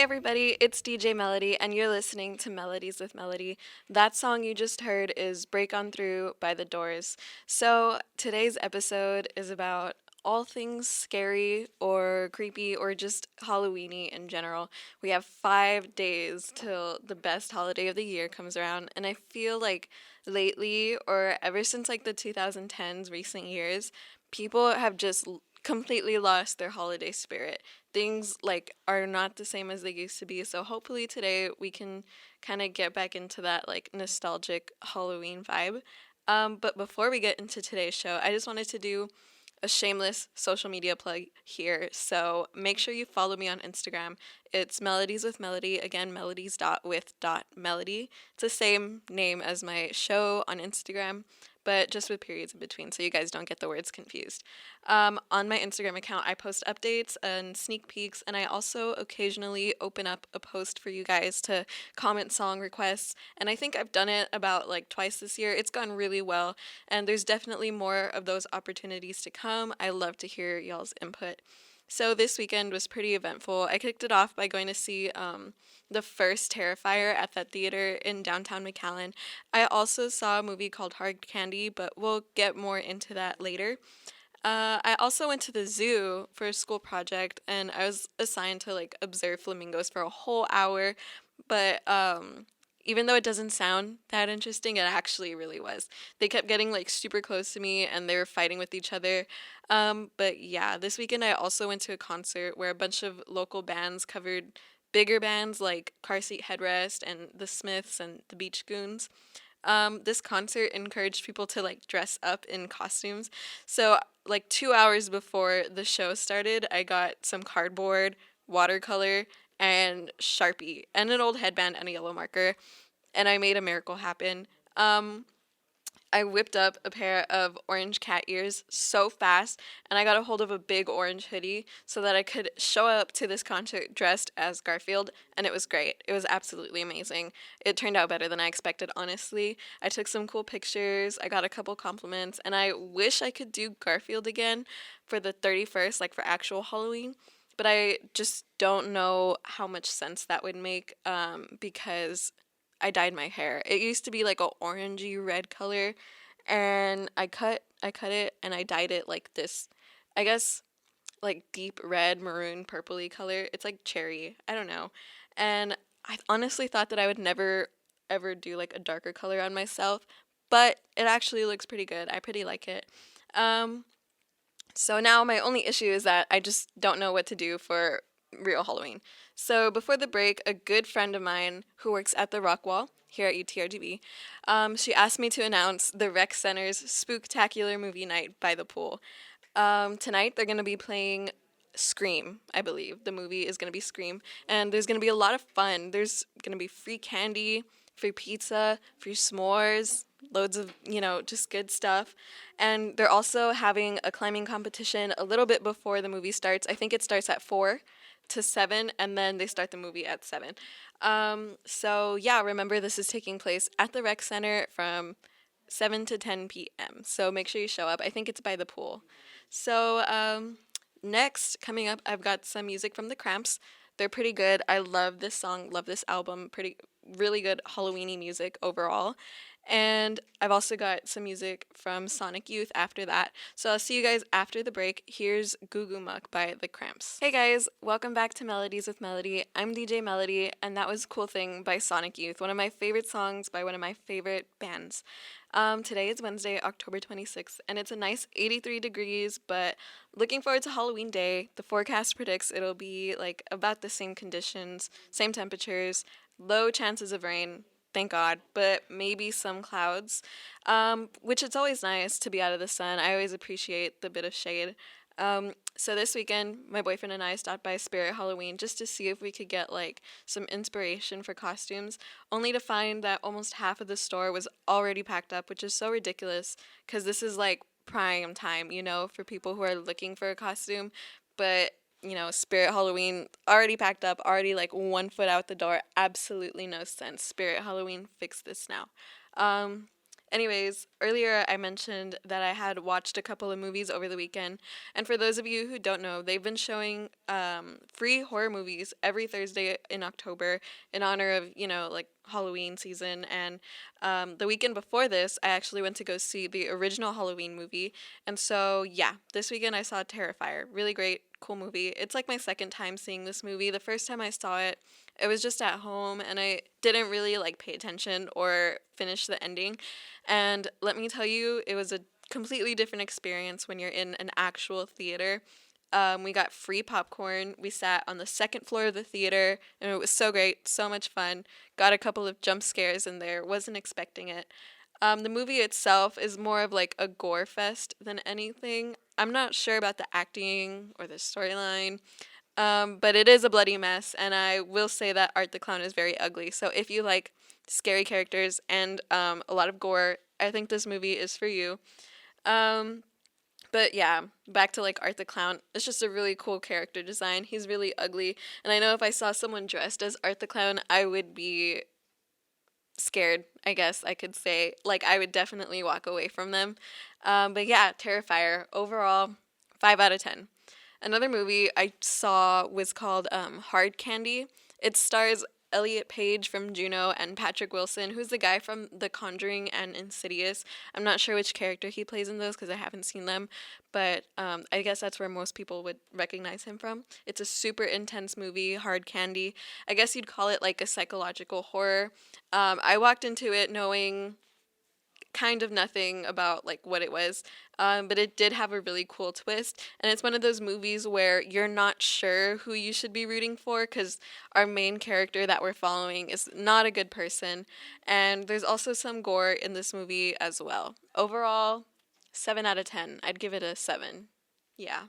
everybody, it's DJ Melody, and you're listening to Melodies with Melody. That song you just heard is Break On Through by The Doors. So, today's episode is about all things scary or creepy or just Halloweeny in general. We have 5 days till the best holiday of the year comes around, and I feel like lately, or ever since like the 2010s, recent years, people have just completely lost their holiday spirit. Things like are not the same as they used to be. So hopefully today we can kind of get back into that like nostalgic Halloween vibe. But before we get into today's show, I just wanted to do a shameless social media plug here. So make sure you follow me on Instagram. It's Melodies with Melody. Again, melodies.with.melody. It's the same name as my show on Instagram, but just with periods in between so you guys don't get the words confused. On my Instagram account, I post updates and sneak peeks, and I also occasionally open up a post for you guys to comment song requests. And I think I've done it about like twice this year. It's gone really well, and there's definitely more of those opportunities to come. I love to hear y'all's input. So this weekend was pretty eventful. I kicked it off by going to see the first Terrifier at that theater in downtown McAllen. I also saw a movie called Hard Candy, but we'll get more into that later. I also went to the zoo for a school project, and I was assigned to like observe flamingos for a whole hour. But even though it doesn't sound that interesting, it actually really was. They kept getting like super close to me, and they were fighting with each other. But yeah, this weekend I also went to a concert where a bunch of local bands covered bigger bands like Car Seat Headrest and The Smiths and the Beach Goons. This concert encouraged people to like dress up in costumes. So like 2 hours before the show started, I got some cardboard, watercolor, and Sharpie, and an old headband and a yellow marker, and I made a miracle happen. Um, I whipped up a pair of orange cat ears so fast, and I got a hold of a big orange hoodie so that I could show up to this concert dressed as Garfield, and it was great. It was absolutely amazing. It turned out better than I expected, honestly. I took some cool pictures, I got a couple compliments, and I wish I could do Garfield again for the 31st, like for actual Halloween. But I just don't know how much sense that would make because I dyed my hair. It used to be like a orangey red color, and I cut it and I dyed it like this, I guess, like deep red, maroon, purpley color. It's like cherry. I don't know. And I honestly thought that I would never ever do like a darker color on myself, but it actually looks pretty good. I pretty like it. Um so now my only issue is that I just don't know what to do for real Halloween. So before the break, a good friend of mine who works at the Rock Wall here at UTRGB, she asked me to announce the Rec Center's Spooktacular Movie Night by the pool. Tonight they're going to be playing Scream, I believe. The movie is going to be Scream, and there's going to be a lot of fun. There's going to be free candy, free pizza, free s'mores, loads of, just good stuff. And they're also having a climbing competition a little bit before the movie starts. I think it starts at 4 to 7, and then they start the movie at 7. So yeah, remember this is taking place at the rec center from 7 to 10 p.m. So make sure you show up. I think it's by the pool. So next, coming up, I've got some music from the Cramps. They're pretty good. I love this song, love this album. Really good Halloweeny music overall. And I've also got some music from Sonic Youth after that. So I'll see you guys after the break. Here's Goo Goo Muck by The Cramps. Hey guys, welcome back to Melodies with Melody. I'm DJ Melody, and that was Cool Thing by Sonic Youth, one of my favorite songs by one of my favorite bands. Today is Wednesday, October 26th, and it's a nice 83 degrees, but looking forward to Halloween Day. The forecast predicts it'll be like about the same conditions, same temperatures, low chances of rain, thank God, but maybe some clouds, which it's always nice to be out of the sun. I always appreciate the bit of shade. So this weekend, my boyfriend and I stopped by Spirit Halloween just to see if we could get like some inspiration for costumes, only to find that almost half of the store was already packed up, which is so ridiculous because this is like prime time, for people who are looking for a costume. But Spirit Halloween already packed up, already like 1 foot out the door. Absolutely no sense. Spirit Halloween, fix this now. Anyways, earlier I mentioned that I had watched a couple of movies over the weekend. And for those of you who don't know, they've been showing free horror movies every Thursday in October in honor of, like Halloween season. And the weekend before this, I actually went to go see the original Halloween movie. And so, yeah, this weekend I saw Terrifier. Really great, cool movie. It's like my second time seeing this movie. The first time I saw it, it was just at home and I didn't really like pay attention or finish the ending. And let me tell you, it was a completely different experience when you're in an actual theater. We got free popcorn. We sat on the second floor of the theater, and it was so great, so much fun. Got a couple of jump scares in there, wasn't expecting it. The movie itself is more of like a gore fest than anything. I'm not sure about the acting or the storyline, but it is a bloody mess, and I will say that Art the Clown is very ugly. So if you like scary characters and a lot of gore, I think this movie is for you. Um, but yeah, back to like Art the Clown. It's just a really cool character design. He's really ugly, and I know if I saw someone dressed as Art the Clown, I would be scared, I guess I could say. Like, I would definitely walk away from them. But yeah, Terrifier. Overall, 5 out of 10. Another movie I saw was called Hard Candy. It stars Elliot Page from Juno and Patrick Wilson, who's the guy from The Conjuring and Insidious. I'm not sure which character he plays in those because I haven't seen them, but I guess that's where most people would recognize him from. It's a super intense movie, Hard Candy. I guess you'd call it like a psychological horror. I walked into it knowing kind of nothing about like what it was, but it did have a really cool twist, and it's one of those movies where you're not sure who you should be rooting for because our main character that we're following is not a good person, and there's also some gore in this movie as well. Overall, 7 out of 10. I'd give it a 7. Yeah.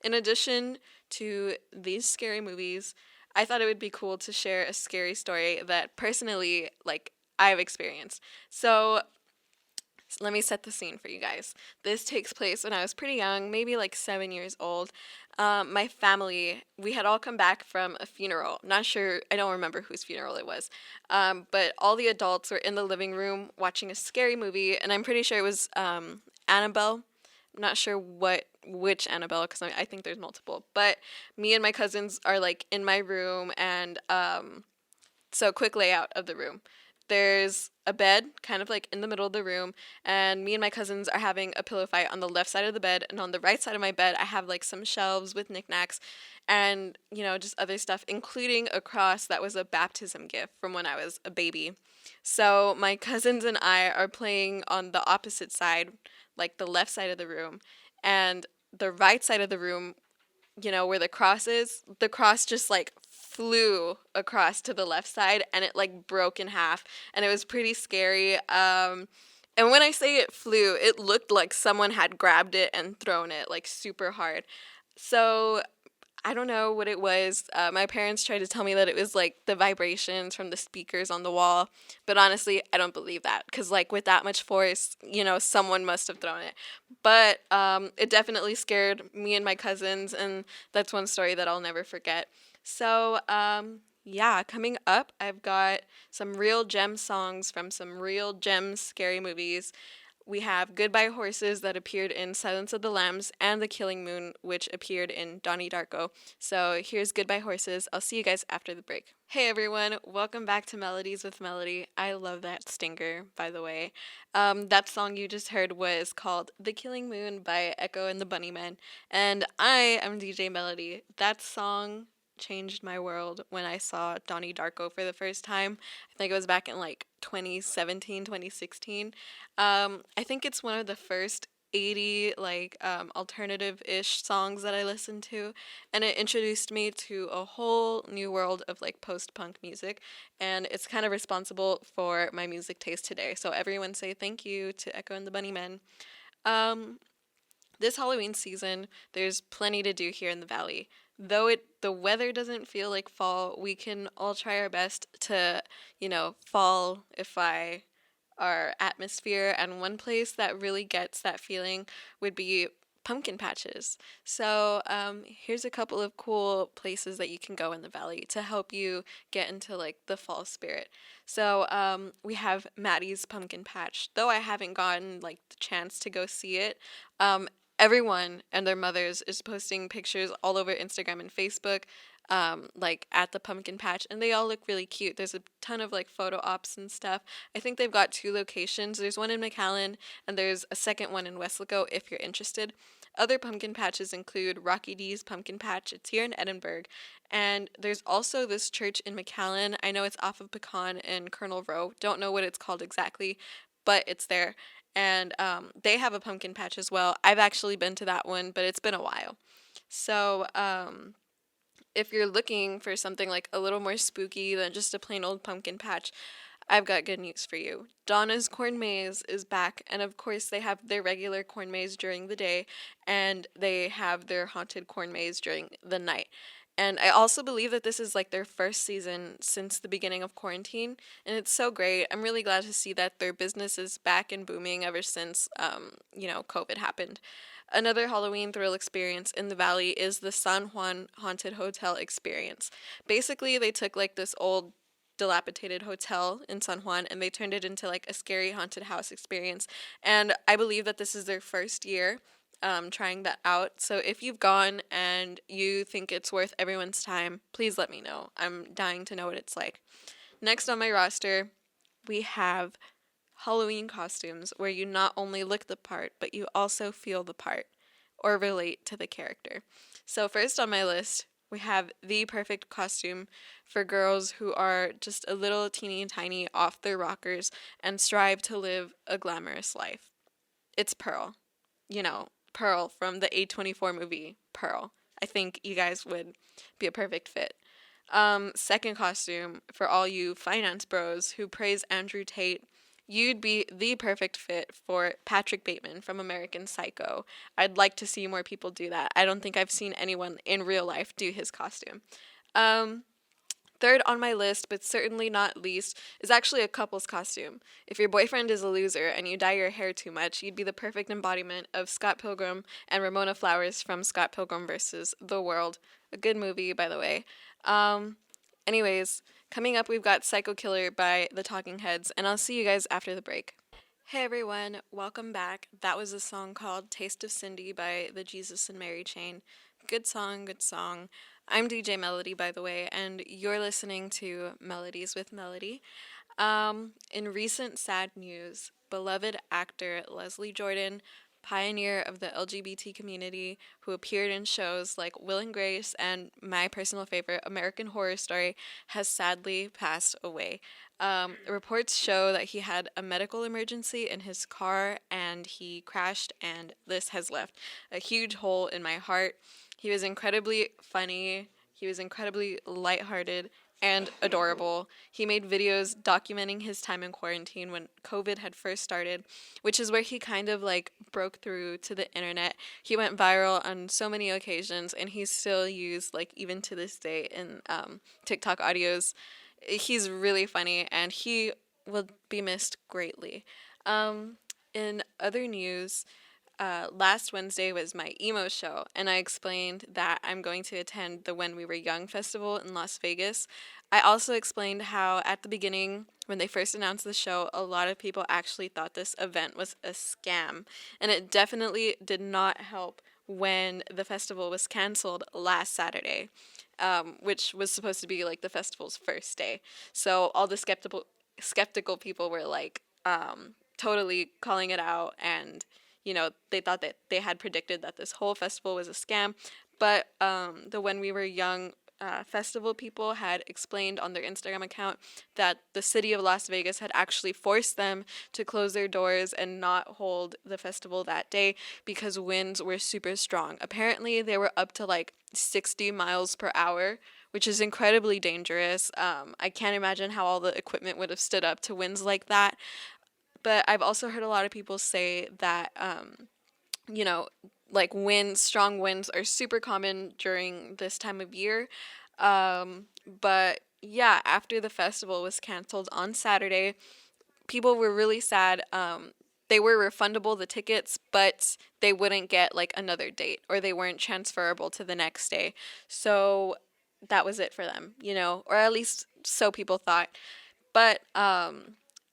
In addition to these scary movies, I thought it would be cool to share a scary story that personally, like, I've experienced. So let me set the scene for you guys. This takes place when I was pretty young, maybe like 7 years old. My family, we had all come back from a funeral. Not sure, I don't remember whose funeral it was. But all the adults were in the living room watching a scary movie, and I'm pretty sure it was Annabelle. I'm not sure which Annabelle, because I think there's multiple. But me and my cousins are like in my room, and so, quick layout of the room. There's a bed kind of like in the middle of the room, and me and my cousins are having a pillow fight on the left side of the bed. And on the right side of my bed, I have like some shelves with knickknacks and, just other stuff, including a cross that was a baptism gift from when I was a baby. So, my cousins and I are playing on the opposite side, like the left side of the room. And the right side of the room, where the cross is, the cross just like flew across to the left side and it like broke in half and it was pretty scary. And when I say it flew, it looked like someone had grabbed it and thrown it like super hard. So I don't know what it was. My parents tried to tell me that it was like the vibrations from the speakers on the wall, but honestly, I don't believe that because like with that much force, someone must have thrown it. But it definitely scared me and my cousins, and that's one story that I'll never forget. So yeah, coming up, I've got some real gem songs from some real gem scary movies. We have Goodbye Horses that appeared in Silence of the Lambs and The Killing Moon, which appeared in Donnie Darko. So here's Goodbye Horses. I'll see you guys after the break. Hey everyone, welcome back to Melodies with Melody. I love that stinger, by the way. That song you just heard was called The Killing Moon by Echo and the Bunnymen, and I am DJ Melody. That song changed my world when I saw Donnie Darko for the first time. I think it was back in like 2017, 2016. I think it's one of the first 80 like alternative-ish songs that I listened to, and it introduced me to a whole new world of like post-punk music, and it's kind of responsible for my music taste today. So everyone say thank you to Echo and the Bunnymen. Um, this Halloween season, there's plenty to do here in the valley. Though the weather doesn't feel like fall, we can all try our best to, fallify our atmosphere. And one place that really gets that feeling would be pumpkin patches. So here's a couple of cool places that you can go in the valley to help you get into like the fall spirit. So we have Maddie's Pumpkin Patch. Though I haven't gotten like the chance to go see it, um, everyone and their mothers is posting pictures all over Instagram and Facebook, like at the pumpkin patch, and they all look really cute. There's a ton of like photo ops and stuff. I think they've got two locations. There's one in McAllen, and there's a second one in Westlaco if you're interested. Other pumpkin patches include Rocky D's Pumpkin Patch. It's here in Edinburgh. And there's also this church in McAllen. I know it's off of Pecan and Colonel Row. Don't know what it's called exactly, but it's there. And they have a pumpkin patch as well. I've actually been to that one, but it's been a while. So, if you're looking for something like a little more spooky than just a plain old pumpkin patch, I've got good news for you. Donna's Corn Maze is back, and of course, they have their regular corn maze during the day, and they have their haunted corn maze during the night. And I also believe that this is like their first season since the beginning of quarantine, and it's so great. I'm really glad to see that their business is back and booming ever since, COVID happened. Another Halloween thrill experience in the valley is the San Juan Haunted Hotel experience. Basically, they took like this old dilapidated hotel in San Juan and they turned it into like a scary haunted house experience. And I believe that this is their first year trying that out. So if you've gone and you think it's worth everyone's time, please let me know. I'm dying to know what it's like. Next on my roster, we have Halloween costumes where you not only look the part, but you also feel the part or relate to the character. So, first on my list, we have the perfect costume for girls who are just a little teeny tiny off their rockers and strive to live a glamorous life. It's Pearl. Pearl from the A24 movie, Pearl. I think you guys would be a perfect fit. Second costume for all you finance bros who praise Andrew Tate. You'd be the perfect fit for Patrick Bateman from American Psycho. I'd like to see more people do that. I don't think I've seen anyone in real life do his costume. Um, Third on my list, but certainly not least, is actually a couple's costume. If your boyfriend is a loser and you dye your hair too much, you'd be the perfect embodiment of Scott Pilgrim and Ramona Flowers from Scott Pilgrim vs. The World. A good movie, by the way. Um, Anyways, coming up, we've got Psycho Killer by the Talking Heads, and I'll see you guys after the break. Hey everyone, welcome back. That was a song called Taste of Cindy by the Jesus and Mary Chain. Good song, good song. I'm DJ Melody, by the way, and you're listening to Melodies with Melody. In recent sad news, beloved actor Leslie Jordan, pioneer of the LGBT community who appeared in shows like Will and Grace and my personal favorite, American Horror Story, has sadly passed away. Reports show that he had a medical emergency in his car and he crashed, and this has left a huge hole in my heart. He was incredibly funny, he was incredibly lighthearted, and adorable. He made videos documenting his time in quarantine when COVID had first started, which is where he kind of like broke through to the internet. He went viral on so many occasions, and he's still used like even to this day in TikTok audios. He's really funny, and he will be missed greatly. In other news, last Wednesday was my emo show, and I explained that I'm going to attend the When We Were Young festival in Las Vegas. I also explained how at the beginning, when they first announced the show, a lot of people actually thought this event was a scam, and it definitely did not help when the festival was canceled last Saturday, which was supposed to be like the festival's first day. So all the skeptical people were like totally calling it out, and they thought that they had predicted that this whole festival was a scam. But the When We Were Young festival people had explained on their Instagram account that the city of Las Vegas had actually forced them to close their doors and not hold the festival that day because winds were super strong. Apparently, they were up to like 60 miles per hour, which is incredibly dangerous. I can't imagine how all the equipment would have stood up to winds like that. But I've also heard a lot of people say that, you know, like strong winds are super common during this time of year. But yeah, after the festival was canceled on Saturday, people were really sad. they were refundable, the tickets, but they wouldn't get like another date or they weren't transferable to the next day. So that was it for them, you know, or at least so people thought. But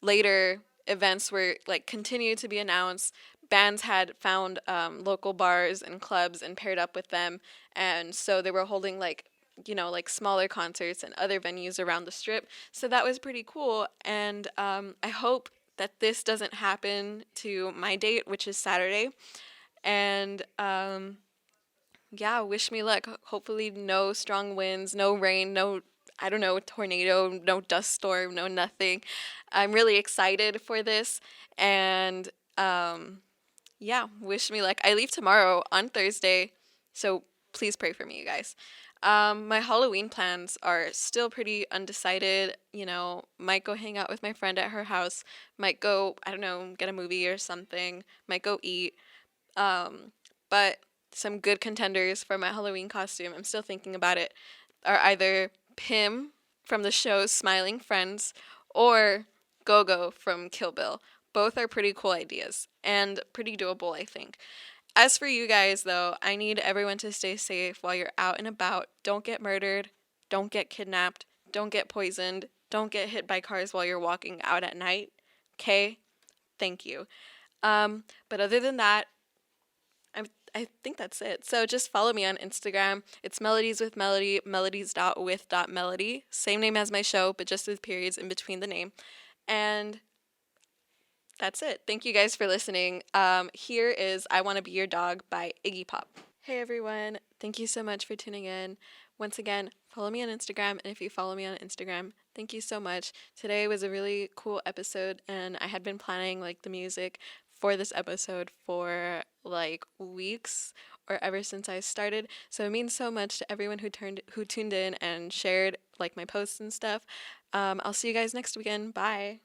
later events were like continued to be announced. Bands had found local bars and clubs and paired up with them, and so they were holding like, you know, like smaller concerts and other venues around the strip. So that was pretty cool, and I hope that this doesn't happen to my date, which is Saturday. And yeah, wish me luck. Hopefully, no strong winds, no rain, no, I don't know, tornado, no dust storm, no nothing. I'm really excited for this. And yeah, wish me luck. I leave tomorrow on Thursday. So please pray for me, you guys. My Halloween plans are still pretty undecided. You know, might go hang out with my friend at her house, might go, I don't know, get a movie or something, might go eat. But some good contenders for my Halloween costume, I'm still thinking about it, are either Pim from the show Smiling Friends or Gogo from Kill Bill. Both are pretty cool ideas and pretty doable, I think. As for you guys, though, I need everyone to stay safe while you're out and about. Don't get murdered. Don't get kidnapped. Don't get poisoned. Don't get hit by cars while you're walking out at night. Okay? Thank you. But other than that, I think that's it. So just follow me on Instagram. It's Melodies with Melody, melodies.with.melody. Same name as my show, but just with periods in between the name. And that's it. Thank you guys for listening. Here is I Want to Be Your Dog by Iggy Pop. Hey everyone, thank you so much for tuning in. Once again, follow me on Instagram, and if you follow me on Instagram, thank you so much. Today was a really cool episode, and I had been planning like the music for this episode for like weeks or ever since I started. So it means so much to everyone who tuned in and shared like my posts and stuff. I'll see you guys next weekend. Bye.